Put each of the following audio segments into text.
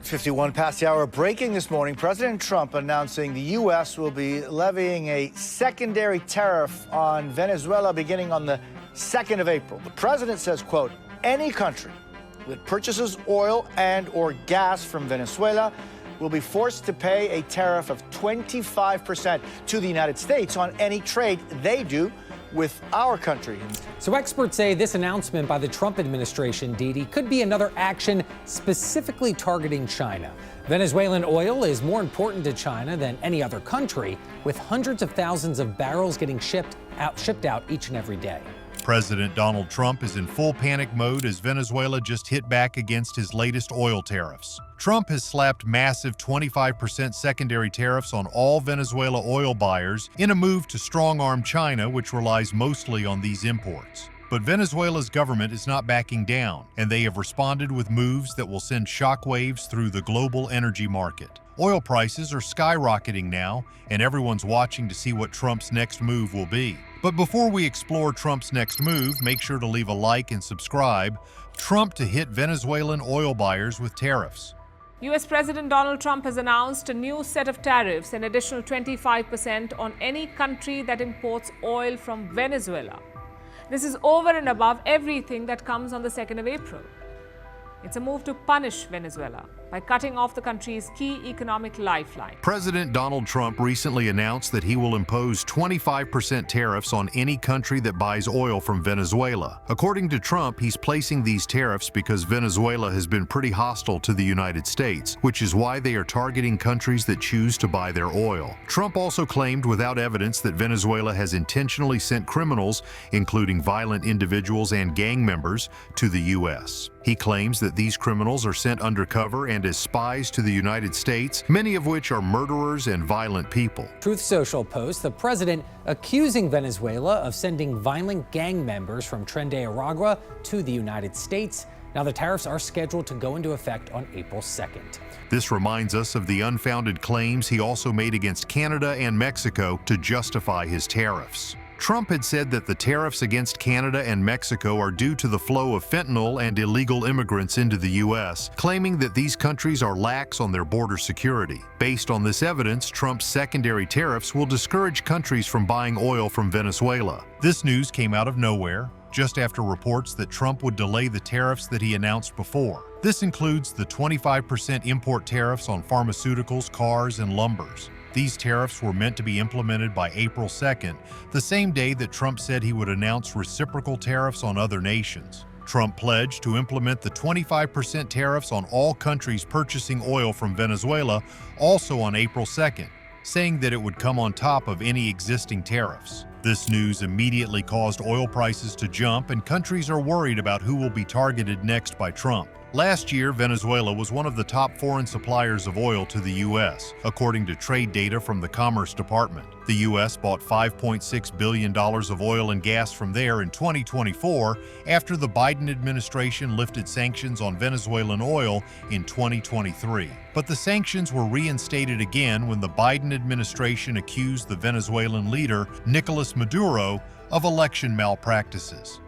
51 past the hour. Breaking this morning, President Trump announcing the U.S. will be levying a secondary tariff on Venezuela beginning on the 2nd of April. The president says, quote, any country that purchases oil and or gas from Venezuela will be forced to pay a tariff of 25% to the United States on any trade they do with our country. So experts say this announcement by the Trump administration, Didi, could be another action specifically targeting China. Venezuelan oil is more important to China than any other country, with hundreds of thousands of barrels getting shipped out each and every day. President Donald Trump is in full panic mode as Venezuela just hit back against his latest oil tariffs. Trump has slapped massive 25% secondary tariffs on all Venezuela oil buyers in a move to strong-arm China, which relies mostly on these imports. But Venezuela's government is not backing down, and they have responded with moves that will send shockwaves through the global energy market. Oil prices are skyrocketing now, and everyone's watching to see what Trump's next move will be. But before we explore Trump's next move, make sure to leave a like and subscribe. Trump to hit Venezuelan oil buyers with tariffs. U.S. President Donald Trump has announced a new set of tariffs, an additional 25% on any country that imports oil from Venezuela. This is over and above everything that comes on the 2nd of April. It's a move to punish Venezuela by cutting off the country's key economic lifeline. President Donald Trump recently announced that he will impose 25% tariffs on any country that buys oil from Venezuela. According to Trump, he's placing these tariffs because Venezuela has been pretty hostile to the United States, which is why they are targeting countries that choose to buy their oil. Trump also claimed without evidence that Venezuela has intentionally sent criminals, including violent individuals and gang members, to the U.S. He claims that these criminals are sent undercover and as spies to the United States, many of which are murderers and violent people. Truth Social posts the president accusing Venezuela of sending violent gang members from Tren de Aragua to the United States. Now the tariffs are scheduled to go into effect on April 2nd. This reminds us of the unfounded claims he also made against Canada and Mexico to justify his tariffs. Trump had said that the tariffs against Canada and Mexico are due to the flow of fentanyl and illegal immigrants into the U.S., claiming that these countries are lax on their border security. Based on this evidence, Trump's secondary tariffs will discourage countries from buying oil from Venezuela. This news came out of nowhere, just after reports that Trump would delay the tariffs that he announced before. This includes the 25% import tariffs on pharmaceuticals, cars, and lumbers. These tariffs were meant to be implemented by April 2nd, the same day that Trump said he would announce reciprocal tariffs on other nations. Trump pledged to implement the 25% tariffs on all countries purchasing oil from Venezuela also on April 2nd, saying that it would come on top of any existing tariffs. This news immediately caused oil prices to jump, and countries are worried about who will be targeted next by Trump. Last year, Venezuela was one of the top foreign suppliers of oil to the U.S., according to trade data from the Commerce Department. The U.S. bought $5.6 billion of oil and gas from there in 2024 after the Biden administration lifted sanctions on Venezuelan oil in 2023. But the sanctions were reinstated again when the Biden administration accused the Venezuelan leader, Nicolas Maduro, of election malpractices.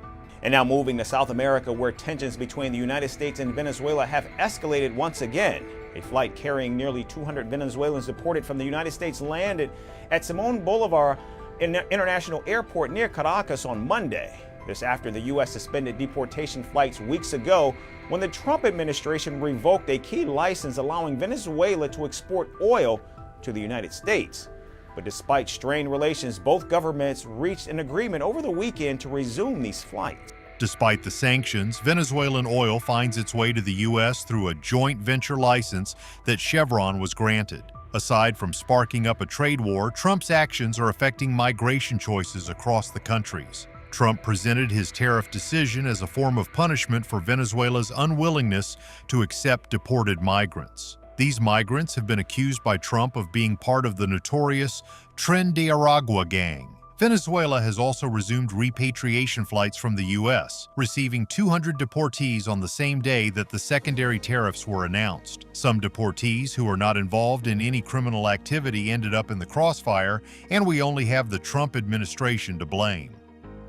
And now moving to South America, where tensions between the United States and Venezuela have escalated once again. A flight carrying nearly 200 Venezuelans deported from the United States landed at Simón Bolívar International Airport near Caracas on Monday. This after the U.S. suspended deportation flights weeks ago when the Trump administration revoked a key license allowing Venezuela to export oil to the United States. But despite strained relations, both governments reached an agreement over the weekend to resume these flights. Despite the sanctions, Venezuelan oil finds its way to the U.S. through a joint venture license that Chevron was granted. Aside from sparking up a trade war, Trump's actions are affecting migration choices across the countries. Trump presented his tariff decision as a form of punishment for Venezuela's unwillingness to accept deported migrants. These migrants have been accused by Trump of being part of the notorious Tren de Aragua gang. Venezuela has also resumed repatriation flights from the U.S., receiving 200 deportees on the same day that the secondary tariffs were announced. Some deportees who are not involved in any criminal activity ended up in the crossfire, and we only have the Trump administration to blame.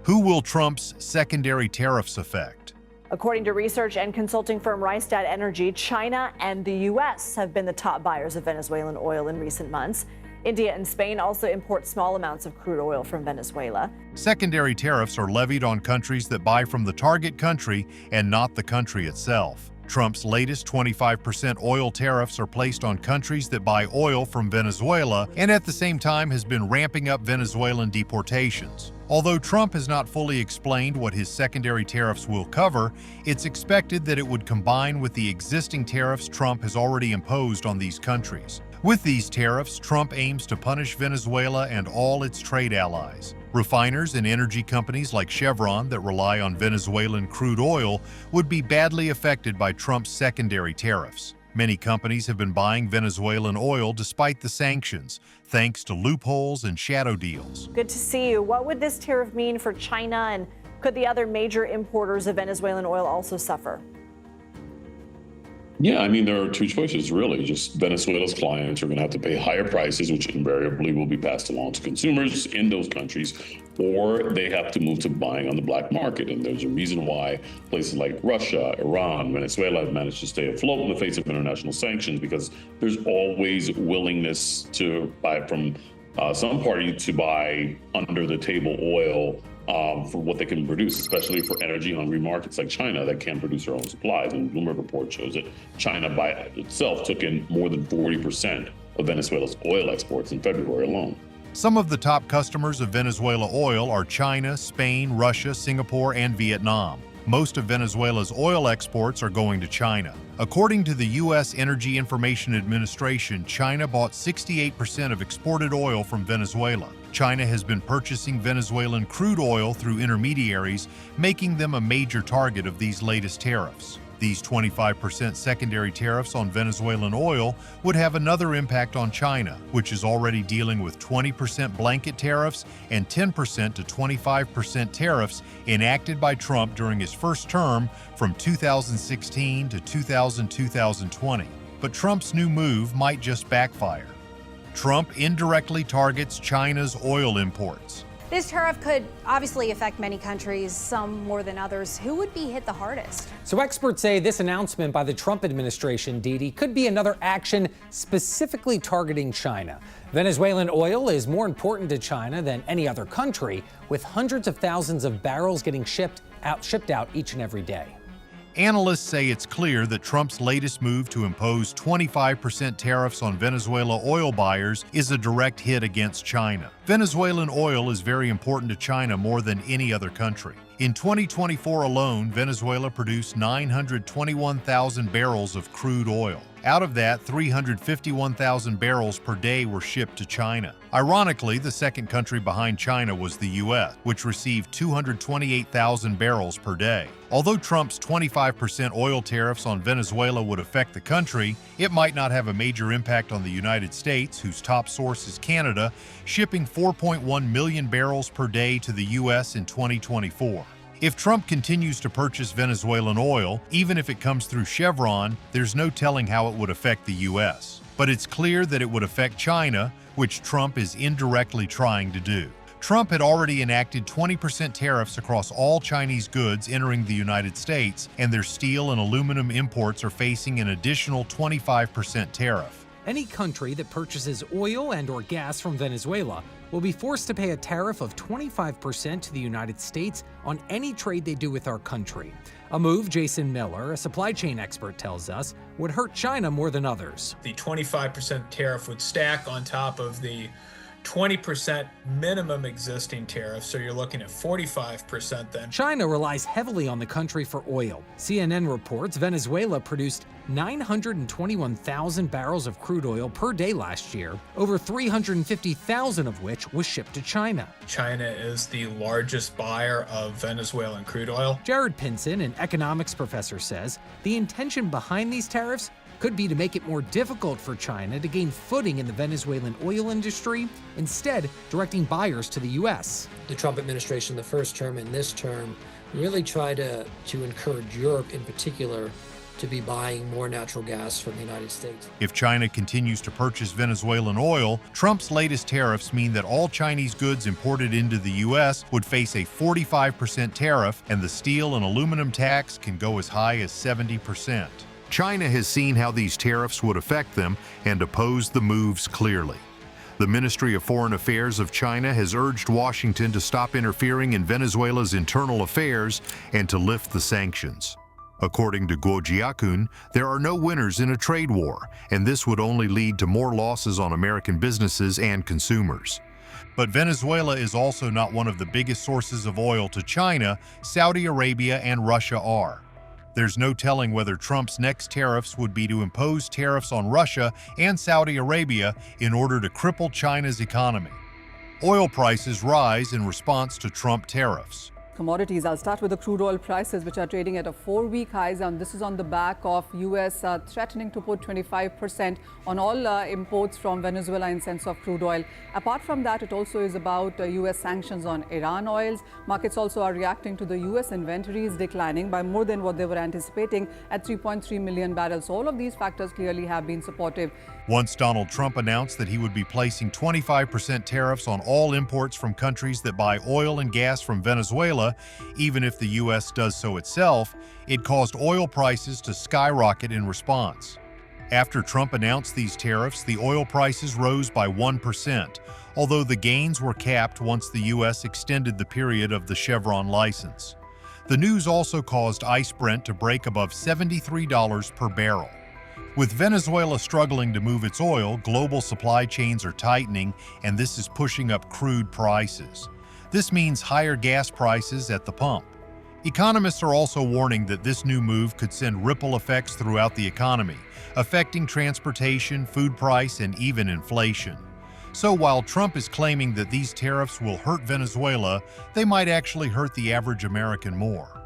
Who will Trump's secondary tariffs affect? According to research and consulting firm Rystad Energy, China and the U.S. have been the top buyers of Venezuelan oil in recent months. India and Spain also import small amounts of crude oil from Venezuela. Secondary tariffs are levied on countries that buy from the target country and not the country itself. Trump's latest 25% oil tariffs are placed on countries that buy oil from Venezuela and at the same time has been ramping up Venezuelan deportations. Although Trump has not fully explained what his secondary tariffs will cover, it's expected that it would combine with the existing tariffs Trump has already imposed on these countries. With these tariffs, Trump aims to punish Venezuela and all its trade allies. Refiners and energy companies like Chevron that rely on Venezuelan crude oil would be badly affected by Trump's secondary tariffs. Many companies have been buying Venezuelan oil despite the sanctions, thanks to loopholes and shadow deals. Good to see you. What would this tariff mean for China, and could the other major importers of Venezuelan oil also suffer? Yeah, I mean, there are two choices, really. Just Venezuela's clients are going to have to pay higher prices, which invariably will be passed along to consumers in those countries, or they have to move to buying on the black market. And there's a reason why places like Russia, Iran, Venezuela have managed to stay afloat in the face of international sanctions, because there's always willingness to buy from some party to buy under-the-table oil for what they can produce, especially for energy-hungry markets like China that can't produce their own supplies. And Bloomberg report shows that China by itself took in more than 40% of Venezuela's oil exports in February alone. Some of the top customers of Venezuela oil are China, Spain, Russia, Singapore, and Vietnam. Most of Venezuela's oil exports are going to China. According to the U.S. Energy Information Administration, China bought 68% of exported oil from Venezuela. China has been purchasing Venezuelan crude oil through intermediaries, making them a major target of these latest tariffs. These 25% secondary tariffs on Venezuelan oil would have another impact on China, which is already dealing with 20% blanket tariffs and 10% to 25% tariffs enacted by Trump during his first term from 2016 to 2020. But Trump's new move might just backfire. Trump indirectly targets China's oil imports. This tariff could obviously affect many countries, some more than others. Who would be hit the hardest? So experts say this announcement by the Trump administration, Didi, could be another action specifically targeting China. Venezuelan oil is more important to China than any other country, with hundreds of thousands of barrels getting shipped out each and every day. Analysts say it's clear that Trump's latest move to impose 25% tariffs on Venezuela oil buyers is a direct hit against China. Venezuelan oil is very important to China more than any other country. In 2024 alone, Venezuela produced 921,000 barrels of crude oil. Out of that, 351,000 barrels per day were shipped to China. Ironically, the second country behind China was the U.S., which received 228,000 barrels per day. Although Trump's 25% oil tariffs on Venezuela would affect the country, it might not have a major impact on the United States, whose top source is Canada, shipping 4.1 million barrels per day to the U.S. in 2024. If Trump continues to purchase Venezuelan oil, even if it comes through Chevron, there's no telling how it would affect the U.S. But it's clear that it would affect China, which Trump is indirectly trying to do. Trump had already enacted 20% tariffs across all Chinese goods entering the United States, and their steel and aluminum imports are facing an additional 25% tariff. Any country that purchases oil and/or gas from Venezuela will be forced to pay a tariff of 25% to the United States on any trade they do with our country. A move Jason Miller, a supply chain expert, tells us would hurt China more than others. The 25% tariff would stack on top of the 20% minimum existing tariff, so you're looking at 45% then. China relies heavily on the country for oil. CNN reports Venezuela produced 921,000 barrels of crude oil per day last year, over 350,000 of which was shipped to China. China is the largest buyer of Venezuelan crude oil. Jared Pinson, an economics professor, says the intention behind these tariffs could be to make it more difficult for China to gain footing in the Venezuelan oil industry, instead directing buyers to the U.S. The Trump administration, the first term and this term, really try to encourage Europe in particular to be buying more natural gas from the United States. If China continues to purchase Venezuelan oil, Trump's latest tariffs mean that all Chinese goods imported into the U.S. would face a 45% tariff, and the steel and aluminum tax can go as high as 70%. China has seen how these tariffs would affect them and opposed the moves clearly. The Ministry of Foreign Affairs of China has urged Washington to stop interfering in Venezuela's internal affairs and to lift the sanctions. According to Guo Jiakun, there are no winners in a trade war, and this would only lead to more losses on American businesses and consumers. But Venezuela is also not one of the biggest sources of oil to China. Saudi Arabia and Russia are. There's no telling whether Trump's next tariffs would be to impose tariffs on Russia and Saudi Arabia in order to cripple China's economy. Oil prices rise in response to Trump tariffs. Commodities. I'll start with the crude oil prices, which are trading at a 4-week highs, and this is on the back of U.S. Threatening to put 25% on all imports from Venezuela in sense of crude oil. Apart from that, it also is about U.S. sanctions on Iran oils. Markets also are reacting to the U.S. inventories declining by more than what they were anticipating at 3.3 million barrels. All of these factors clearly have been supportive. Once Donald Trump announced that he would be placing 25% tariffs on all imports from countries that buy oil and gas from Venezuela, even if the U.S. does so itself, it caused oil prices to skyrocket in response. After Trump announced these tariffs, the oil prices rose by 1%, although the gains were capped once the U.S. extended the period of the Chevron license. The news also caused ICE Brent to break above $73 per barrel. With Venezuela struggling to move its oil, global supply chains are tightening, and this is pushing up crude prices. This means higher gas prices at the pump. Economists are also warning that this new move could send ripple effects throughout the economy, affecting transportation, food price, and even inflation. So while Trump is claiming that these tariffs will hurt Venezuela, they might actually hurt the average American more.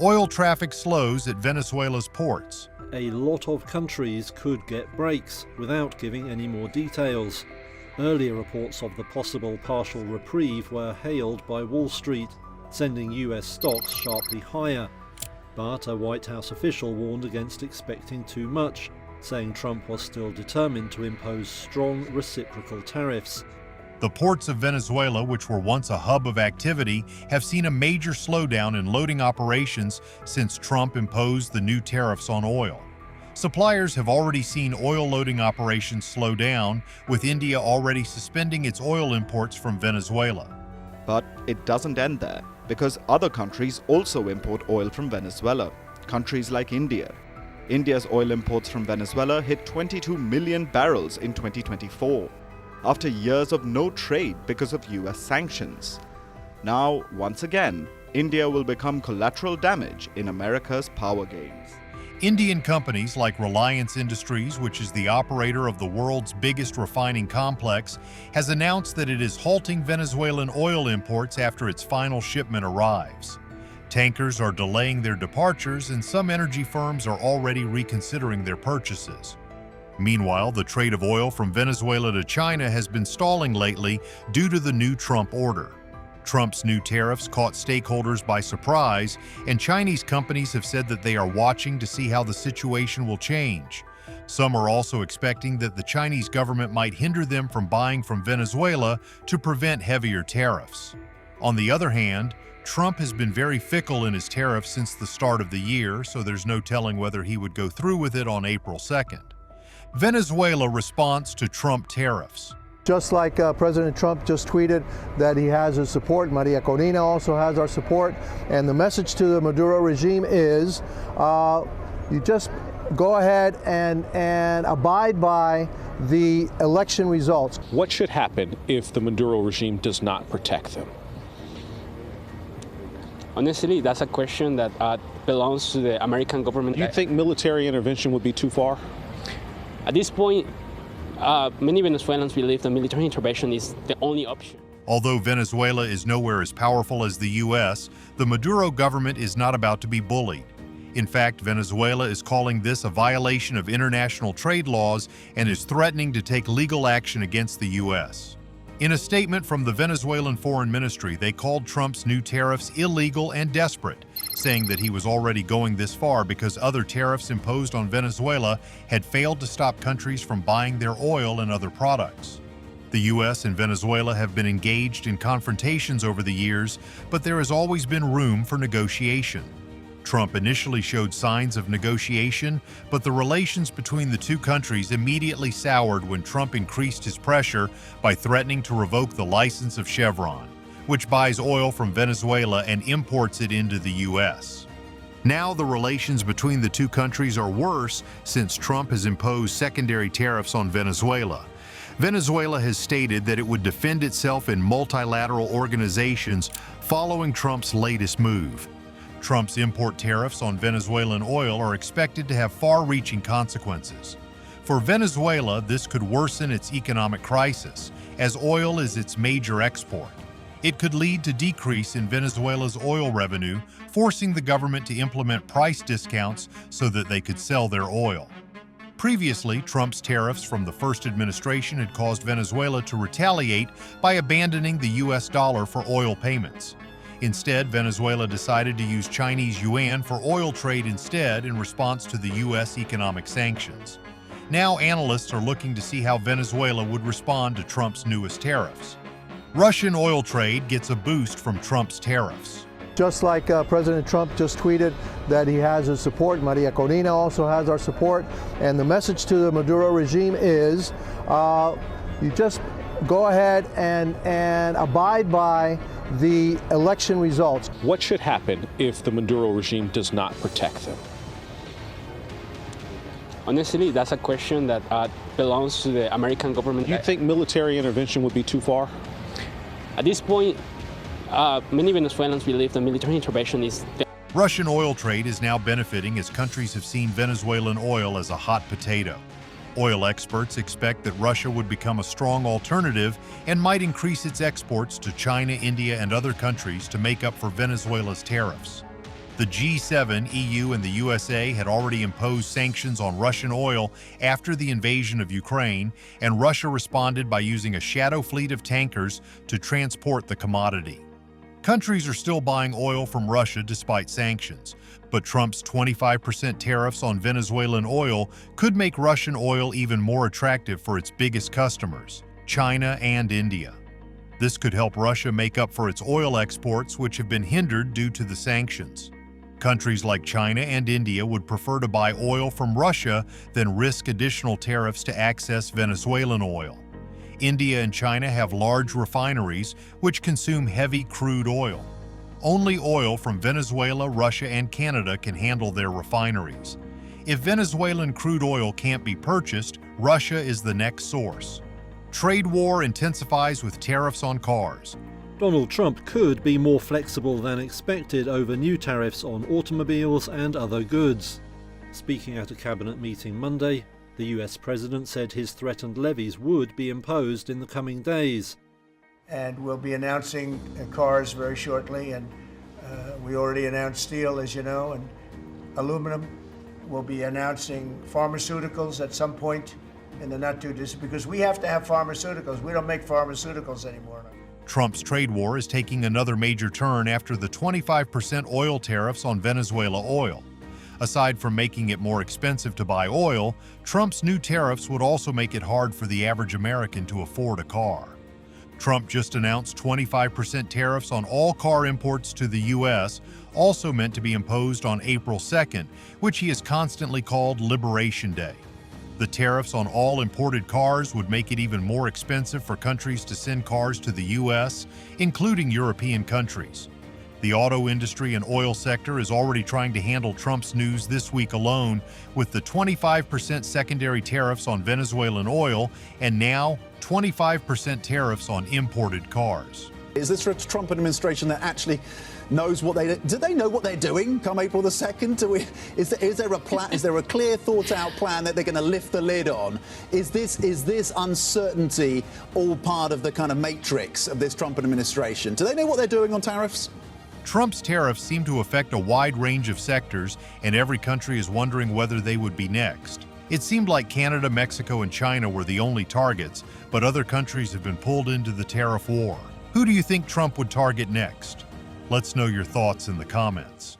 Oil traffic slows at Venezuela's ports. A lot of countries could get breaks without giving any more details. Earlier reports of the possible partial reprieve were hailed by Wall Street, sending US stocks sharply higher. But a White House official warned against expecting too much, saying Trump was still determined to impose strong reciprocal tariffs. The ports of Venezuela, which were once a hub of activity, have seen a major slowdown in loading operations since Trump imposed the new tariffs on oil. Suppliers have already seen oil loading operations slow down, with India already suspending its oil imports from Venezuela. But it doesn't end there, because other countries also import oil from Venezuela. Countries like India. India's oil imports from Venezuela hit 22 million barrels in 2024. After years of no trade because of US sanctions. Now, once again, India will become collateral damage in America's power games. Indian companies like Reliance Industries, which is the operator of the world's biggest refining complex, has announced that it is halting Venezuelan oil imports after its final shipment arrives. Tankers are delaying their departures, and some energy firms are already reconsidering their purchases. Meanwhile, the trade of oil from Venezuela to China has been stalling lately due to the new Trump order. Trump's new tariffs caught stakeholders by surprise, and Chinese companies have said that they are watching to see how the situation will change. Some are also expecting that the Chinese government might hinder them from buying from Venezuela to prevent heavier tariffs. On the other hand, Trump has been very fickle in his tariffs since the start of the year, so there's no telling whether he would go through with it on April 2nd. Venezuela response to Trump tariffs. Just like President Trump just tweeted that he has his support, Maria Corina also has our support, and the message to the Maduro regime is you just go ahead and abide by the election results. What should happen if the Maduro regime does not protect them? Honestly, that's a question that belongs to the American government. Do you think military intervention would be too far? At this point, many Venezuelans believe that military intervention is the only option. Although Venezuela is nowhere as powerful as the U.S., the Maduro government is not about to be bullied. In fact, Venezuela is calling this a violation of international trade laws and is threatening to take legal action against the U.S. In a statement from the Venezuelan Foreign Ministry, they called Trump's new tariffs illegal and desperate, saying that he was already going this far because other tariffs imposed on Venezuela had failed to stop countries from buying their oil and other products. The U.S. and Venezuela have been engaged in confrontations over the years, but there has always been room for negotiation. Trump initially showed signs of negotiation, but the relations between the two countries immediately soured when Trump increased his pressure by threatening to revoke the license of Chevron, which buys oil from Venezuela and imports it into the U.S. Now the relations between the two countries are worse since Trump has imposed secondary tariffs on Venezuela. Venezuela has stated that it would defend itself in multilateral organizations following Trump's latest move. Trump's import tariffs on Venezuelan oil are expected to have far-reaching consequences. For Venezuela, this could worsen its economic crisis, as oil is its major export. It could lead to decrease in Venezuela's oil revenue, forcing the government to implement price discounts so that they could sell their oil. Previously, Trump's tariffs from the first administration had caused Venezuela to retaliate by abandoning the U.S. dollar for oil payments. Instead, Venezuela decided to use Chinese yuan for oil trade instead in response to the U.S. economic sanctions. Now analysts are looking to see how Venezuela would respond to Trump's newest tariffs. Russian oil trade gets a boost from Trump's tariffs. Just like President Trump just tweeted that he has his support, Maria Corina also has our support, and the message to the Maduro regime is you just go ahead and abide by the election results. What should happen if the Maduro regime does not protect them? Honestly, that's a question that belongs to the American government. You think military intervention would be too far? At this point, many Venezuelans believe the military intervention is... Russian oil trade is now benefiting as countries have seen Venezuelan oil as a hot potato. Oil experts expect that Russia would become a strong alternative and might increase its exports to China, India, and other countries to make up for Venezuela's tariffs. The G7, EU, and the USA had already imposed sanctions on Russian oil after the invasion of Ukraine, and Russia responded by using a shadow fleet of tankers to transport the commodity. Countries are still buying oil from Russia despite sanctions, but Trump's 25% tariffs on Venezuelan oil could make Russian oil even more attractive for its biggest customers, China and India. This could help Russia make up for its oil exports, which have been hindered due to the sanctions. Countries like China and India would prefer to buy oil from Russia than risk additional tariffs to access Venezuelan oil. India and China have large refineries which consume heavy crude oil. Only oil from Venezuela, Russia, and Canada can handle their refineries. If Venezuelan crude oil can't be purchased, Russia is the next source. Trade war intensifies with tariffs on cars. Donald Trump could be more flexible than expected over new tariffs on automobiles and other goods. Speaking at a cabinet meeting Monday, the US president said his threatened levies would be imposed in the coming days. And we'll be announcing cars very shortly, and we already announced steel, as you know, and aluminum. We'll be announcing pharmaceuticals at some point in the not too distant, because we have to have pharmaceuticals. We don't make pharmaceuticals anymore. Trump's trade war is taking another major turn after the 25% oil tariffs on Venezuela oil. Aside from making it more expensive to buy oil, Trump's new tariffs would also make it hard for the average American to afford a car. Trump just announced 25% tariffs on all car imports to the U.S., also meant to be imposed on April 2nd, which he has constantly called Liberation Day. The tariffs on all imported cars would make it even more expensive for countries to send cars to the U.S., including European countries. The auto industry and oil sector is already trying to handle Trump's news this week alone, with the 25% secondary tariffs on Venezuelan oil and now 25% tariffs on imported cars. Is this a Trump administration that actually knows what do they know what they're doing come April the 2nd? Is there a plan? Is there a clear thought out plan that they're going to lift the lid on? Is this uncertainty all part of the kind of matrix of this Trump administration? Do they know what they're doing on tariffs? Trump's tariffs seem to affect a wide range of sectors, and every country is wondering whether they would be next. It seemed like Canada, Mexico, and China were the only targets, but other countries have been pulled into the tariff war. Who do you think Trump would target next? Let's know your thoughts in the comments.